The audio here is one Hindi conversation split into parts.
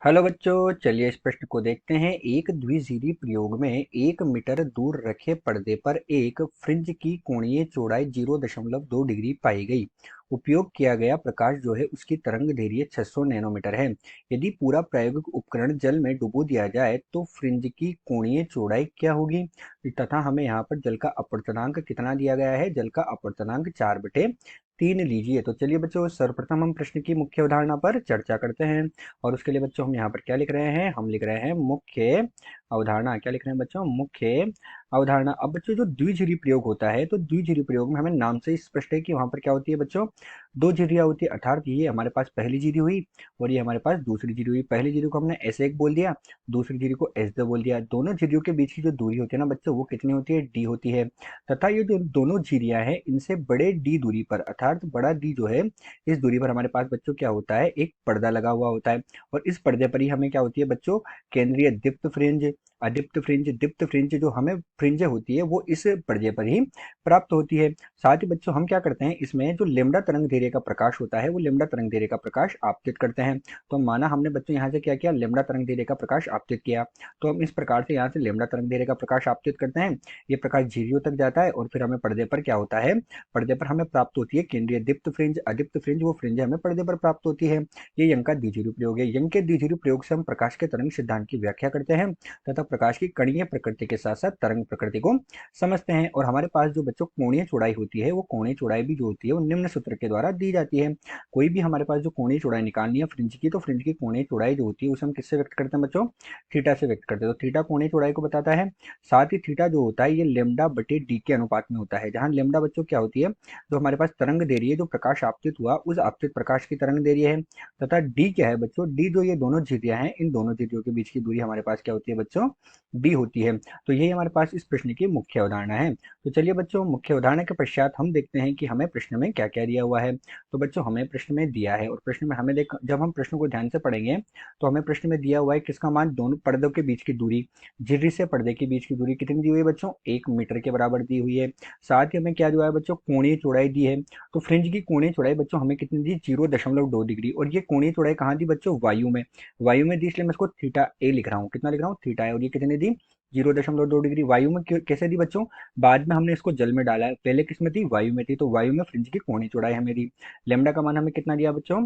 हेलो बच्चों, चलिए इस प्रश्न को देखते हैं। एक द्विजिलीय प्रयोग में 1 मीटर दूर रखे पर्दे पर एक फ्रिंज की कोणीय चौड़ाई 0.2 डिग्री पाई गई। उपयोग किया गया प्रकाश जो है उसकी तरंग दैर्घ्य 600 नैनोमीटर है। यदि पूरा प्रायोगिक उपकरण जल में डुबो दिया जाए तो फ्रिंज की कोणीय चौड़ाई क्या होगी, तथा हमें यहाँ पर जल का अपवर्तनांक कितना दिया गया है। जल का अपवर्तनांक 4/3 लीजिए। तो चलिए बच्चों, सर्वप्रथम हम प्रश्न की मुख्य अवधारणा पर चर्चा करते हैं। और उसके लिए बच्चों हम यहाँ पर क्या लिख रहे हैं, हम लिख रहे हैं मुख्य अवधारणा। क्या लिख रहे हैं बच्चों, मुख्य अवधारणा। अब बच्चों जो द्विजिलीय प्रयोग होता है तो द्विजिलीय प्रयोग में हमें नाम से ही स्पष्ट है कि वहां पर क्या होती है बच्चों, दो झिर्रियां होती है। अर्थात ये हमारे पास पहली झिरी हुई और ये हमारे पास दूसरी झिरी हुई। पहली झिरी को हमने S1 बोल दिया, दूसरी झिरी को S2 बोल दिया। दोनों झिरियों के बीच की जो दूरी होती है ना बच्चों, वो कितनी होती है, D होती है। तथा ये जो दोनों झिरियां हैं इनसे बड़े D दूरी पर, अर्थात बड़ा D जो है, इस दूरी पर हमारे पास बच्चों क्या होता है, एक पर्दा लगा हुआ होता है। और इस पर्दे पर ही हमें क्या होती है बच्चों, केंद्रीय दीप्त फ्रिंज, अदीप्त फ्रिंज, दीप्त फ्रिंज जो हमें फ्रिंज होती है वो इस पर्दे पर ही प्राप्त होती है। साथ ही बच्चों हम क्या करते हैं, इसमें जो लेमड़ा तरंग दैर्घ्य का प्रकाश होता है वो लेमड़ा तरंग दैर्घ्य का प्रकाश आपतित करते हैं। तो माना हमने बच्चों यहाँ से क्या किया, लेमड़ा तरंग दैर्घ्य का प्रकाश आपतित किया। तो हम इस प्रकार से यहाँ से लेमड़ा तरंग दैर्घ्य का प्रकाश आपतित करते हैं। ये प्रकाश झिर्रियों तक जाता है और फिर हमें पर्दे पर क्या होता है, पर्दे पर हमें प्राप्त होती है केंद्रीय दीप्त फ्रिंज, अदीप्त फ्रिंज, वो फ्रिंज हमें पर्दे पर प्राप्त होती है। ये यंग का द्विजिलीय प्रयोग है। यंग के द्विजिलीय प्रयोग से हम प्रकाश के तरंग सिद्धांत की व्याख्या करते हैं तथा प्रकाश की कणीय प्रकृति के साथ साथ तरंग प्रकृति को समझते हैं। और हमारे पास जो बच्चों कोणीय चौड़ाई होती है, वो कोणीय चौड़ाई भी जो होती है वो निम्न सूत्र के द्वारा दी जाती है। कोई भी हमारे पास जो कोणीय चौड़ाई निकालनी है फ्रिंज की, तो फ्रिंज की कोणीय चौड़ाई जो होती है उसे हम किससे व्यक्त करते हैं बच्चों, थीटा से व्यक्त करते हैं। तो थीटा कोणीय चौड़ाई को बताता है। साथ ही थीटा जो होता है ये लेमडा बटे डी के अनुपात में होता है, जहां लेमडा बच्चों क्या होती है, जो हमारे पास तरंग दैर्घ्य है, जो प्रकाश आपतित हुआ उस आपतित प्रकाश की तरंग दैर्घ्य है। तथा डी क्या है बच्चों, डी जो ये दोनों झिर्रियां हैं, इन दोनों झिर्रियों के बीच की दूरी हमारे पास क्या होती है बच्चों, डी होती है। तो यही हमारे पास इस प्रश्न की मुख्य अवधारणा है। तो चलिए बच्चों, मुख्य अवधारणा के पश्चात हम देखते हैं कि हमें प्रश्न में क्या क्या दिया हुआ है। तो बच्चों हमें प्रश्न में दिया है, और प्रश्न में हमें जब हम प्रश्न को ध्यान से पढ़ेंगे तो हमें प्रश्न में दिया हुआ है किसका मान, दोनों पर्दों के बीच की दूरी, झिर्री से पर्दे के बीच की दूरी कितनी दी हुई है बच्चों, 1 मीटर के बराबर दी हुई है। साथ ही हमें क्या दिया है बच्चों, कोणीय चौड़ाई दी है। तो फ्रिंज की कोणीय चौड़ाई बच्चों हमें कितनी दी, 0.2 डिग्री। और ये कोणीय चौड़ाई कहाँ दी बच्चों, वायु में। वायु में दी, इसलिए मैं इसको थीटा ए लिख रहा हूँ। कितना लिख रहा हूँ, थीटा ए। और ये कितने दी, 0.2 डिग्री। वायु में कैसे दी बच्चों, बाद में हमने इसको जल में डाला है, पहले किस में थी, वायु में थी। तो वायु में फ्रिंज की कोणीय चौड़ाई हमें दी। लेमडा का मान हमें कितना दिया बच्चों,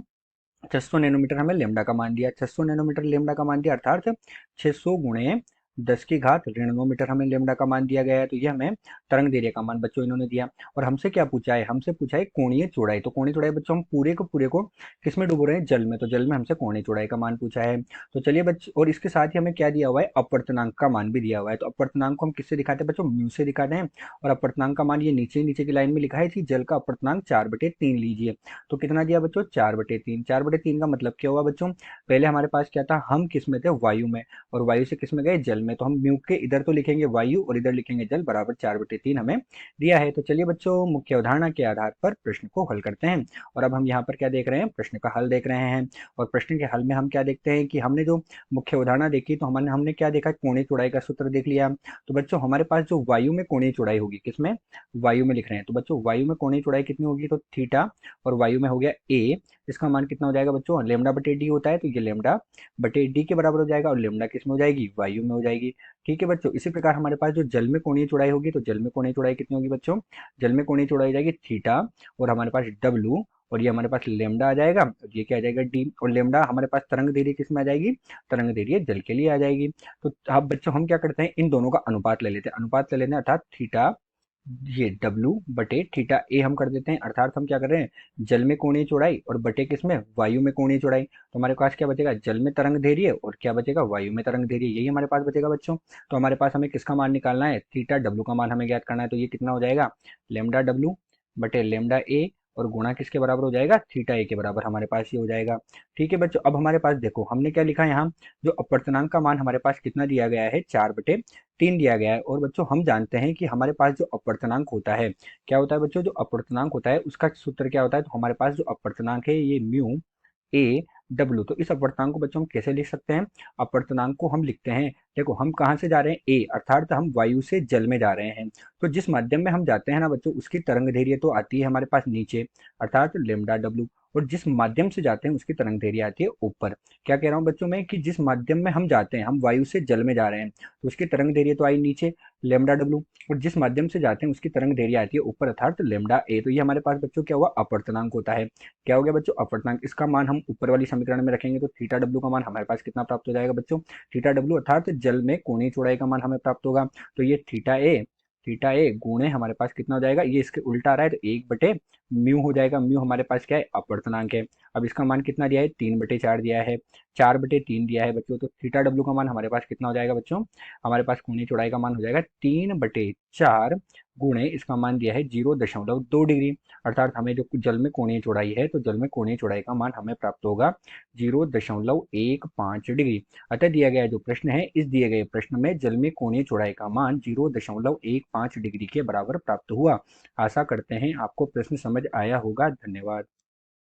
600 नैनोमीटर हमें लेमडा का मान दिया। 600 नैनोमीटर लेमडा का मान दिया, अर्थात 600 गुणे 10⁻9 मीटर हमें लेमडा का मान दिया गया है। तो ये हमें तरंग दैर्घ्य का मान बच्चों इन्होंने दिया। और हमसे क्या पूछा है, हमसे पूछा है कोणीय चौड़ाई। तो कोणीय चौड़ाई बच्चों हम पूरे को किस में डुबो रहे हैं, जल में। तो जल में हमसे कोणीय चौड़ाई का मान पूछा है। तो चलिए बच्चों, और इसके साथ ही हमें क्या दिया हुआ है, अपवर्तनांक का मान भी दिया हुआ है। तो अपवर्तनांक को हम किससे दिखाते हैं बच्चों, म्यू से दिखाते हैं। और अपवर्तनांक का मान ये नीचे नीचे की लाइन में लिखा है कि जल का अपवर्तनांक 4/3 लीजिए। तो कितना दिया बच्चों, 4/3। 4/3 का मतलब क्या हुआ बच्चों, पहले हमारे पास क्या था, हम किस में थे, वायु में। और वायु से किस में गए, जल में। तो हम म्यू के इधर तो लिखेंगे वायु और इधर लिखेंगे जल, बराबर 4/3 हमें दिया है। तो चलिए बच्चों, मुख्य अवधारणा के आधार पर प्रश्न को हल करते हैं। और अब हम यहाँ पर क्या देख रहे हैं, प्रश्न का हल देख रहे हैं। और प्रश्न के हल में हम क्या देखते हैं कि हमने जो मुख्य अवधारणा देखी, तो हमने हमने क्या देखा, कोणीय चौड़ाई का सूत्र देख लिया। तो बच्चों हमारे पास जो वायु में कोणीय चौड़ाई होगी, किसमें, वायु में लिख रहे हैं। तो बच्चों वायु में कोणीय चौड़ाई कितनी होगी, तो थीटा। और वायु में हो गया ए, इसका मान कितना हो जाएगा बच्चों, लेमडा बटे डी होता है, तो ये लेमडा बटे डी के बराबर हो जाएगा। और लेमडा किस में हो जाएगी, वायु में हो जाएगी। ठीक है बच्चों, इसी प्रकार हमारे पास जो जल में कोणीय चौड़ाई होगी, तो जल में कोणीय चौड़ाई कितनी होगी बच्चों, जल में कोणीय चौड़ाई हो जाएगी थीटा। और हमारे पास डब्लू, और ये हमारे पास लेमडा आ जाएगा, और ये क्या आ जाएगा, डी। और लेमडा हमारे पास तरंग दैर्घ्य किस में आ जाएगी, तरंग दैर्घ्य जल के लिए आ जाएगी। तो अब बच्चों हम क्या करते हैं, इन दोनों का अनुपात ले लेते हैं। अनुपात ले लेते हैं, अर्थात थीटा, ये डब्लू बटे थीटा ए हम कर देते हैं। अर्थात हम क्या कर रहे हैं, जल में कोणीय चौड़ाई और बटे किसमें, वायु में कोणीय चौड़ाई। तो हमारे पास क्या बचेगा, जल में तरंग दैर्घ्य और क्या बचेगा, वायु में तरंग दैर्घ्य। यही हमारे पास बचेगा बच्चों। तो हमारे पास हमें किसका मान निकालना है, थीटा डब्लू का मान हमें ज्ञात करना है। तो ये कितना हो जाएगा, लेमडा डब्लू बटे लेमडा ए, और गुणा किसके बराबर हो जाएगा, थीटा ए के बराबर हमारे पास ये हो जाएगा। ठीक है बच्चों, अब हमारे पास देखो हमने क्या लिखा है यहाँ, जो अपवर्तनांक का मान हमारे पास कितना दिया गया है, 4/3 दिया गया है। और बच्चों हम जानते हैं कि हमारे पास जो अपवर्तनांक होता है, क्या होता है बच्चों, जो अपवर्तनांक होता है उसका सूत्र क्या होता है। तो हमारे पास जो अपवर्तनांक है ये म्यू ए डब्लू। तो इस अपवर्तनांक को बच्चों हम कैसे लिख सकते हैं, अपवर्तनांक को हम लिखते हैं, देखो हम कहाँ से जा रहे हैं, ए, अर्थात हम वायु से जल में जा रहे हैं। तो जिस माध्यम में हम जाते हैं ना बच्चों, उसकी तरंग दैर्घ्य तो आती है हमारे पास नीचे, अर्थात लेमडा डब्लू। और जिस माध्यम से जाते हैं उसकी तरंग दैर्घ्य आती है ऊपर। क्या कह रहा हूँ बच्चों मैं कि जिस माध्यम में हम जाते हैं, हम वायु से जल में जा रहे हैं, तो उसकी तरंग दैर्घ्य तो आई नीचे लेमडा डब्लू, और जिस माध्यम से जाते हैं उसकी तरंग दैर्घ्य आती है ऊपर अर्थात लेमडा ए। तो ये हमारे पास बच्चों क्या हुआ, अपवर्तनांक होता है। क्या हो गया बच्चों, अपवर्तनांक। इसका मान हम ऊपर वाली समीकरण में रखेंगे तो थीटा डब्लू का मान हमारे पास कितना प्राप्त हो जाएगा बच्चों, थीटा डब्लू अर्थात जल में कोणीय चौड़ाई का मान हमें प्राप्त होगा। तो ये थीटा ए गुणे हमारे पास कितना हो जाएगा, ये इसके उल्टा आ रहा है तो 1 बटे म्यू हो जाएगा। म्यू हमारे पास क्या है, अपवर्तनांक है। अब इसका मान कितना दिया है, 3/4 दिया है, 4/3 दिया है बच्चों। तो थीटा डब्लू का मान हमारे पास कितना हो जाएगा बच्चों, हमारे पास कोणीय चौड़ाई का मान हो जाएगा 3/4 गुणे इसका मान दिया है 0.2 डिग्री। अर्थात हमें जो जल में कोणीय चौड़ाई है, तो जल में कोणीय चौड़ाई का मान हमें प्राप्त होगा 0.15 डिग्री। अतः दिया गया जो प्रश्न है, इस दिए गए प्रश्न में जल में कोणीय चौड़ाई का मान 0.15 डिग्री के बराबर प्राप्त हुआ। आशा करते हैं आपको प्रश्न समझ आया होगा। धन्यवाद।